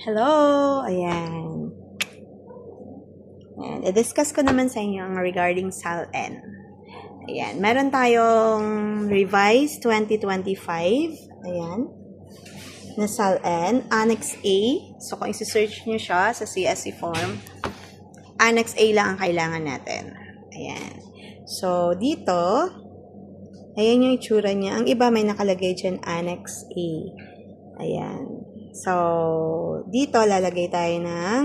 Hello! Ayan. Ayan. I-discuss ko naman sa inyo ang regarding SALN. Ayan. Meron tayong revised 2025. Ayan. Na SALN. Annex A. So, kung isi-search nyo siya sa CSE form, Annex A lang ang kailangan natin. Ayan. So, dito, ayan yung itsura niya. Ang iba may nakalagay dyan, Annex A. Ayan. So, dito lalagay tayo ng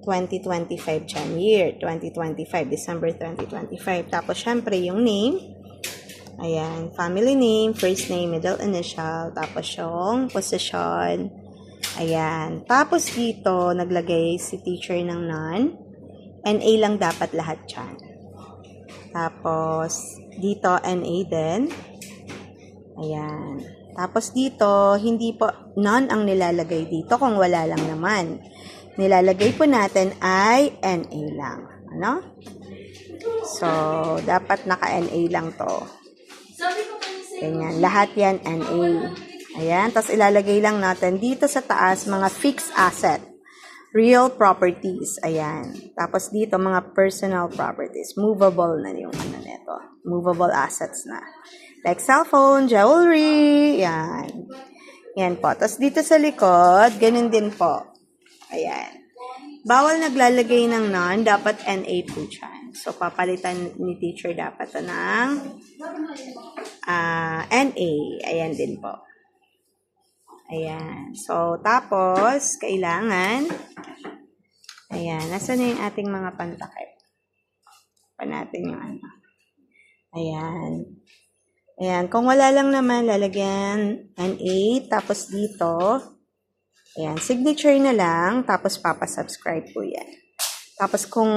2025 dyan. Year 2025, December 2025. Tapos, syempre, yung name. Ayan, family name, first name, middle initial. Tapos, yung position. Ayan. Tapos, dito, naglagay si teacher ng none. NA lang dapat lahat dyan. Tapos, dito, NA din. Ayan. Tapos dito, hindi po none ang nilalagay dito kung wala lang naman. Nilalagay po natin ay NA lang. Ano? So, dapat naka-NA lang to. Ganyan. Lahat yan NA. Ayan. Tapos ilalagay lang natin dito sa taas mga fixed asset. Real properties. Ayan. Tapos dito mga personal properties. Movable na yung ano nito. Movable assets na. Like cellphone, jewelry, yan. Yan po. Tapos dito sa likod, ganun din po. Ayan. Bawal naglalagay ng none, dapat NA po dyan. So, papalitan ni teacher dapat ito ng NA. Ayan din po. Ayan. So, tapos, kailangan, ayan, nasa na yung ating mga pantakip? Pa natin yung ano. Ayan. Ayan, kung wala lang naman, lalagyan NA, tapos dito, ayan, signature na lang, tapos papasubscribe po yan. Tapos kung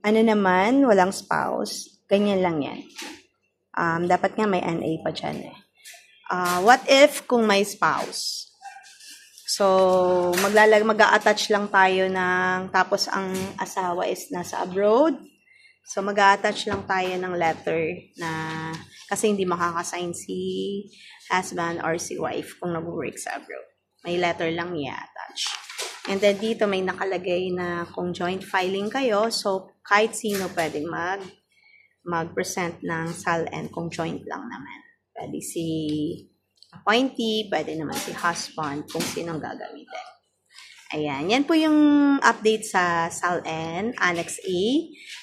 ano naman, walang spouse, ganyan lang yan. Dapat nga may NA pa dyan eh. What if kung may spouse? So, mag-a-attach lang tayo ng, tapos ang asawa is nasa abroad. So, mag-a-attach lang tayo ng letter na kasi hindi makakasign si husband or si wife kung nag-work sa abroad. May letter lang i-attach. And then dito may nakalagay na kung joint filing kayo, so kahit sino pwedeng mag-present ng SALN kung joint lang naman. Pwede si appointee, pwede naman si husband kung sinong gagamitin. Ayan, yan po yung update sa SALN, Annex A,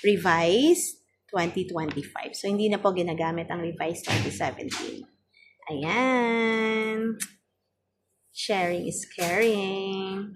Revised 2025. So, hindi na po ginagamit ang Revised 2017. Ayan. Sharing is caring.